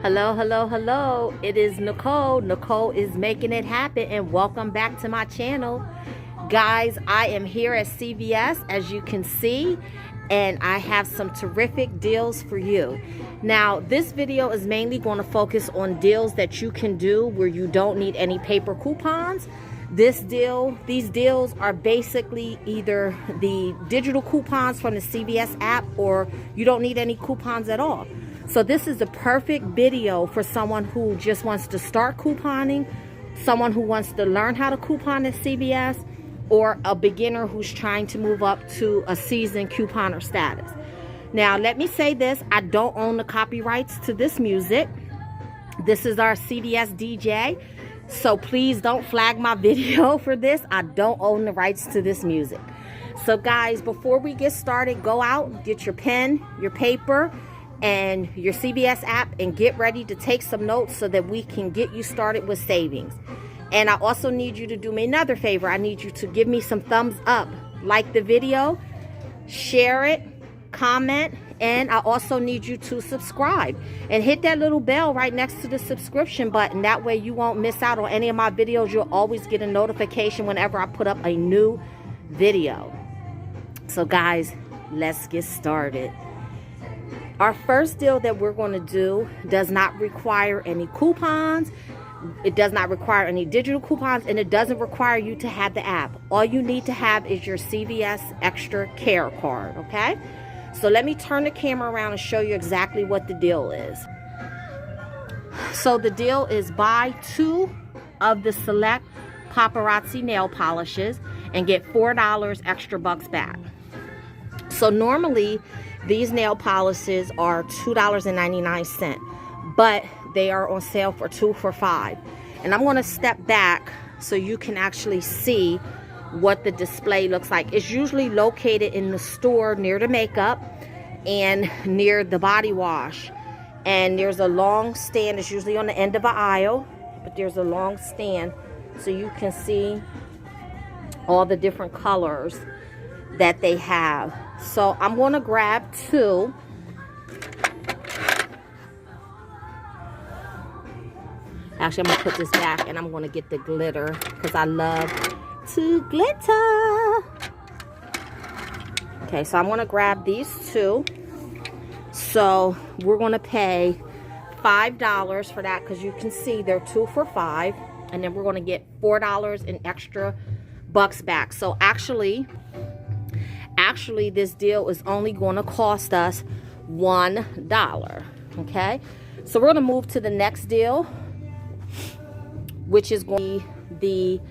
Hello, hello, hello. It is Nicole. Nicole is making it happen, and welcome back to my channel. Guys, I am here at CVS, as you can see, and I have some terrific deals for you. Now, this video is mainly going to focus on deals that you can do where you don't need any paper coupons. These deals are basically either the digital coupons from the CVS app, or you don't need any coupons at all. So this is the perfect video for someone who just wants to start couponing, someone who wants to learn how to coupon at CVS, or a beginner who's trying to move up to a seasoned couponer status. Now, let me say this. I don't own the copyrights to this music. This is our CVS DJ. So please don't flag my video for this. I don't own the rights to this music. So guys, before we get started, go out, get your pen, your paper, and your CVS app, and get ready to take some notes so that we can get you started with savings. And I also need you to do me another favor. I need you to give me some thumbs up, like the video, share it, comment, and I also need you to subscribe and hit that little bell right next to the subscription button. That way you won't miss out on any of my videos. You'll always get a notification whenever I put up a new video. So guys, let's get started. Our first deal that we're going to do does not require any coupons. It does not require any digital coupons, and it doesn't require you to have the app. All you need to have is your CVS Extra Care card, okay? So let me turn the camera around and show you exactly what the deal is. So the deal is buy 2 of the select paparazzi nail polishes and get $4 extra bucks back. So normally these nail polishes are $2.99, but they are on sale for 2 for $5. And I'm going to step back so you can actually see what the display looks like. It's usually located in the store near the makeup and near the body wash. And there's a long stand. It's usually on the end of an aisle, but there's a long stand so you can see all the different colors that they have. So I'm going to grab 2. Actually, I'm going to put this back and I'm going to get the glitter because I love to glitter. Okay, so I'm going to grab these 2. So we're going to pay $5 for that because you can see they're 2 for $5. And then we're going to get $4 in extra bucks back. So actually this deal is only going to cost us $1. Okay, so we're going to move to the next deal, which is going to be the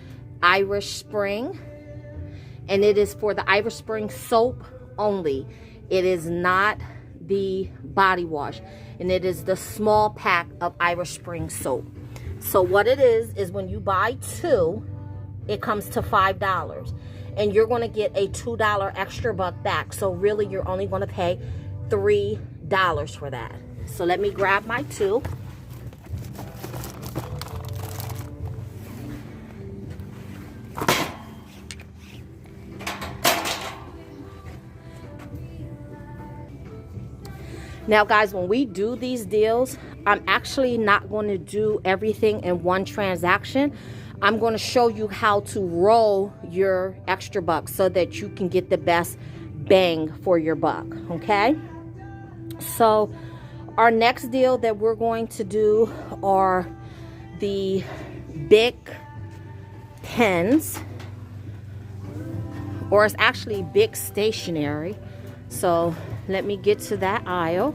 Irish Spring, and it is for the Irish Spring soap only. It is not the body wash, and it is the small pack of Irish Spring soap. So what it is when you buy 2, it comes to $5, and you're going to get a $2 extra buck back. So really you're only going to pay $3 for that. So let me grab my 2. Now guys, when we do these deals, I'm actually not going to do everything in one transaction. I'm going to show you how to roll your extra bucks so that you can get the best bang for your buck, okay? So our next deal that we're going to do are the big pens, or it's actually big stationery. So let me get to that aisle.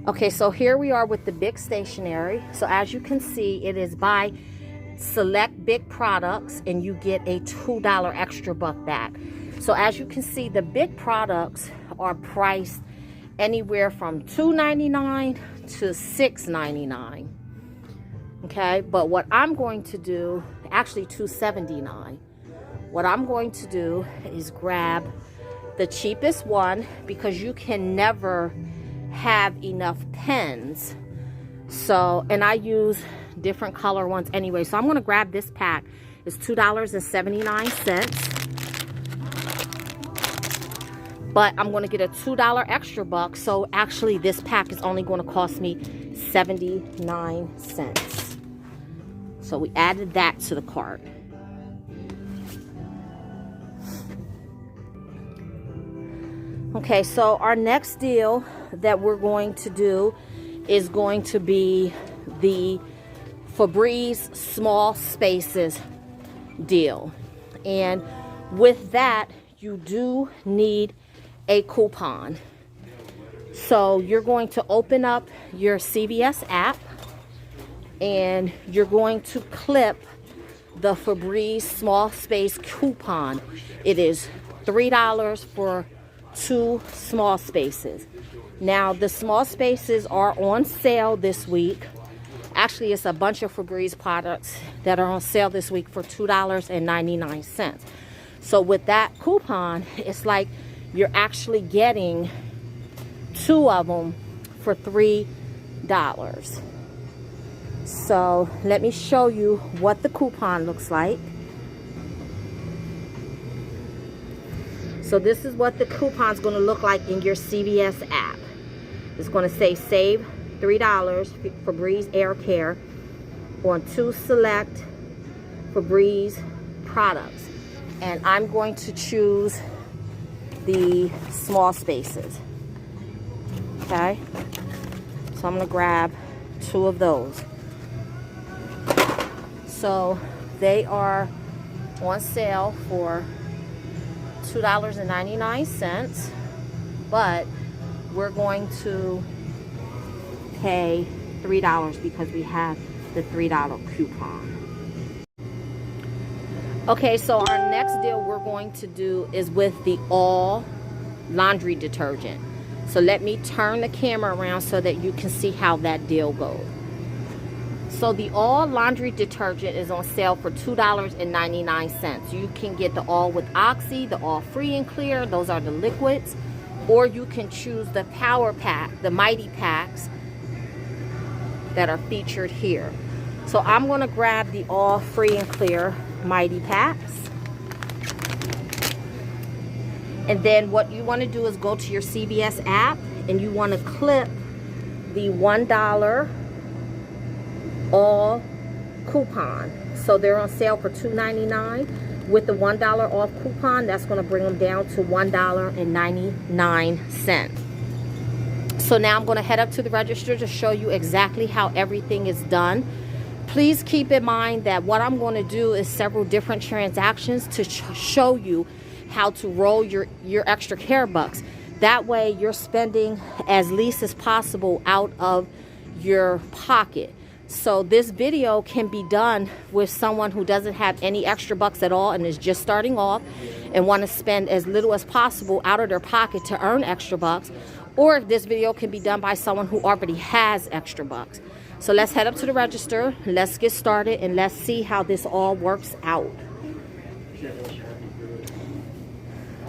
Okay, so here we are with the big stationery. So as you can see, it is by select big products, and you get a $2 extra buck back. So as you can see, the big products are priced anywhere from $2.99 to $6.99. Okay, but what I'm going to do, actually $2.79. What I'm going to do is grab the cheapest one, because you can never have enough pens. So, and I use different color ones anyway. So I'm going to grab this pack. It's $2.79. but I'm going to get a $2 extra buck. So actually this pack is only going to cost me 79 cents. So we added that to the cart. Okay, so our next deal that we're going to do is going to be the Febreze small spaces deal. And with that, you do need a coupon. So you're going to open up your CVS app and you're going to clip the Febreze small space coupon. It is $3 for 2 small spaces. Now the small spaces are on sale this week. Actually, it's a bunch of Febreze products that are on sale this week for $2.99. So with that coupon, it's like you're actually getting 2 of them for $3. So let me show you what the coupon looks like. So this is what the coupon is going to look like in your CVS app. It's going to say save $3 Febreze Air Care on 2 select Febreze products. And I'm going to choose the small spaces. Okay? So I'm going to grab 2 of those. So they are on sale for $2.99, but we're going to pay $3 because we have the $3 coupon. Okay, so our next deal we're going to do is with the all laundry detergent. So let me turn the camera around so that you can see how that deal goes. So the all laundry detergent is on sale for $2.99. You can get the all with oxy, the all free and clear, those are the liquids, or you can choose the power pack, the mighty packs that are featured here. So I'm going to grab the all free and clear mighty packs. And then what you want to do is go to your CVS app and you want to clip the $1 all coupon. So they're on sale for $2.99. With the $1 off coupon, that's going to bring them down to $1.99. So now I'm going to head up to the register to show you exactly how everything is done. Please keep in mind that what I'm going to do is several different transactions to show you how to roll your extra care bucks. That way you're spending as least as possible out of your pocket. So this video can be done with someone who doesn't have any extra bucks at all and is just starting off and want to spend as little as possible out of their pocket to earn extra bucks. Or this video can be done by someone who already has extra bucks. So let's head up to the register, let's get started, and let's see how this all works out.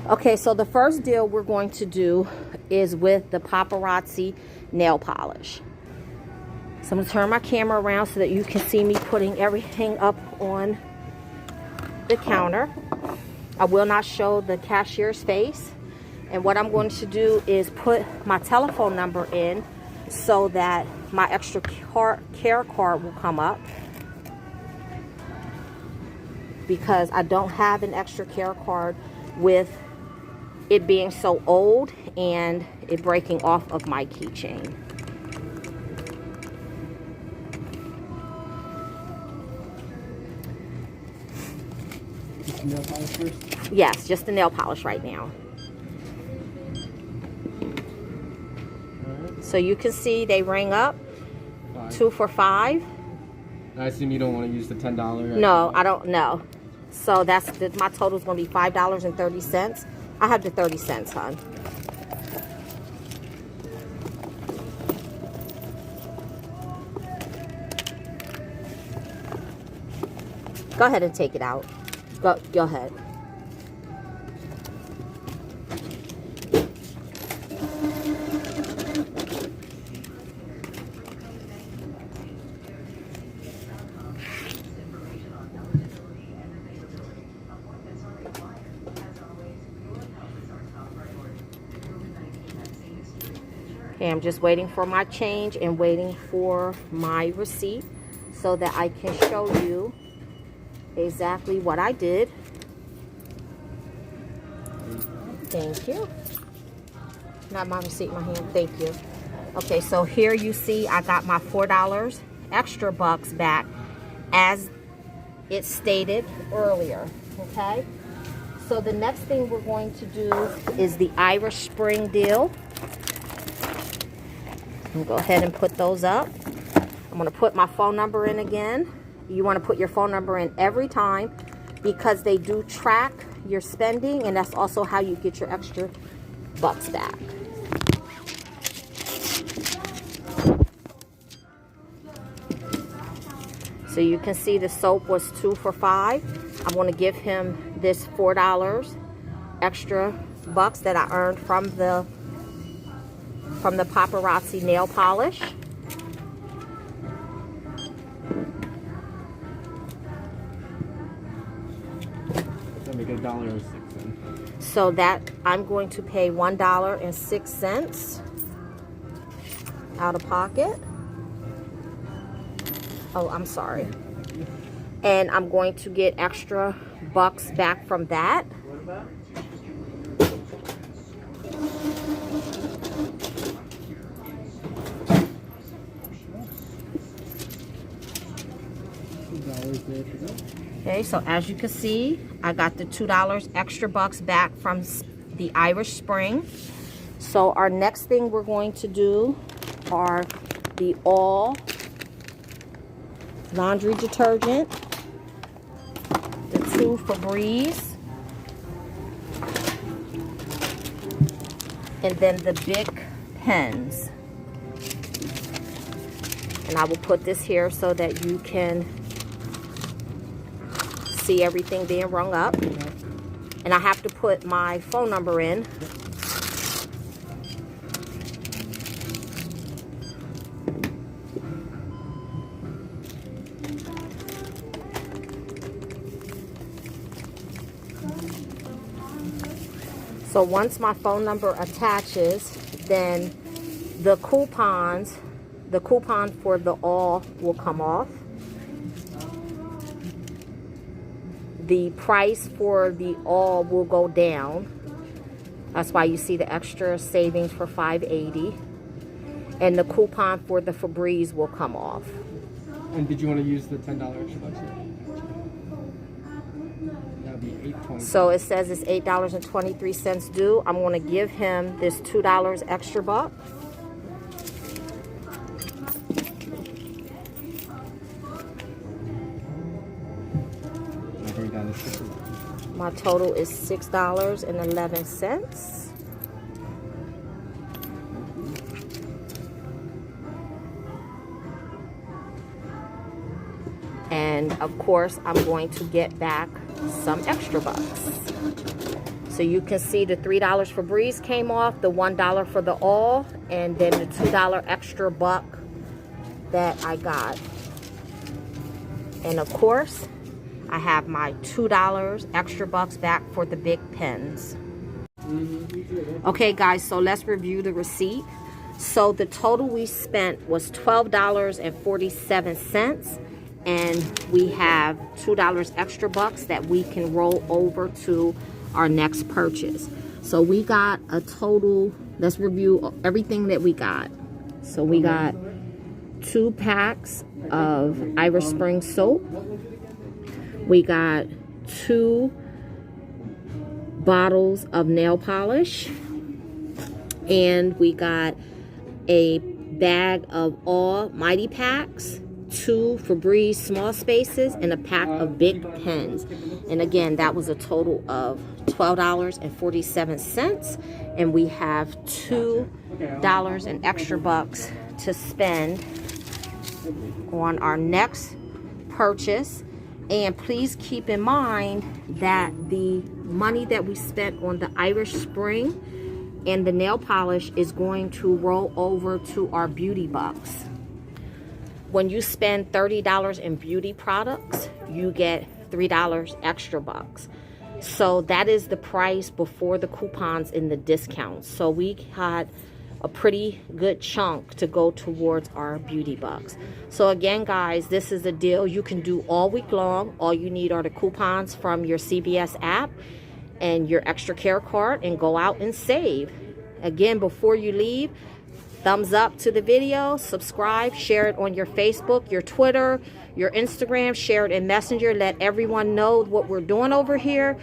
Okay, so the first deal we're going to do is with the paparazzi nail polish. So I'm going to turn my camera around so that you can see me putting everything up on the counter. I will not show the cashier's face. And what I'm going to do is put my telephone number in so that my extra care card will come up, because I don't have an extra care card with it being so old and it breaking off of my keychain. Nail polish first? Yes, just the nail polish right now. Alright. So you can see they ring up. 2 for $5. I assume you don't want to use the $10. No, I don't know. So my total is going to be $5.30. I have the 30 cents, hon. Go ahead and take it out. Go ahead. Okay, I'm just waiting for my change and waiting for my receipt so that I can show you exactly what I did. Thank you. Not my receipt in my hand. Thank you. Okay, so here you see I got my $4 extra bucks back as it stated earlier. Okay, so the next thing we're going to do is the Irish Spring deal. I'm gonna go ahead and put those up. I'm gonna put my phone number in again. You want to put your phone number in every time because they do track your spending, and that's also how you get your extra bucks back. So you can see the soap was 2 for $5. I'm going to give him this $4 extra bucks that I earned from the paparazzi nail polish. Make $1.06. So that I'm going to pay $1.06 out of pocket. Oh, I'm sorry. And I'm going to get extra bucks back from that. Okay, so as you can see, I got the $2 extra bucks back from the Irish Spring. So our next thing we're going to do are the all laundry detergent, the 2 febreze, and then the big pens. And I will put this here so that you can see everything being rung up. And I have to put my phone number in. So once my phone number attaches, then the coupon for the all will come off. The price for the all will go down. That's why you see the extra savings for $5.80. And the coupon for the Febreze will come off. And did you want to use the $10 extra bucks? That would be $8.20. So it says it's $8.23 due. I'm going to give him this $2 extra buck. My total is $6.11. And of course, I'm going to get back some extra bucks. So you can see the $3 Febreze came off, the $1 for the all, and then the $2 extra buck that I got. And of course, I have my $2 extra bucks back for the big pens. Okay guys, so let's review the receipt. So the total we spent was $12.47, and we have $2 extra bucks that we can roll over to our next purchase. So we got a total, let's review everything that we got. So we got 2 packs of Irish Spring soap. We got 2 bottles of nail polish, and we got a bag of all Mighty Packs, 2 Febreze small spaces, and a pack of big pens. And again, that was a total of $12.47, and we have $2 in extra bucks to spend on our next purchase. And please keep in mind that the money that we spent on the Irish Spring and the nail polish is going to roll over to our beauty bucks. When you spend $30 in beauty products, you get $3 extra bucks. So that is the price before the coupons and the discounts. So we had a pretty good chunk to go towards our beauty bucks. So again, guys, this is a deal you can do all week long. All you need are the coupons from your CVS app and your extra care card, and go out and save. Again, before you leave, thumbs up to the video, subscribe, share it on your Facebook, your Twitter, your Instagram, share it in Messenger. Let everyone know what we're doing over here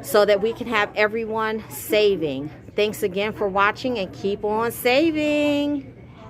so that we can have everyone saving. Thanks again for watching, and keep on saving.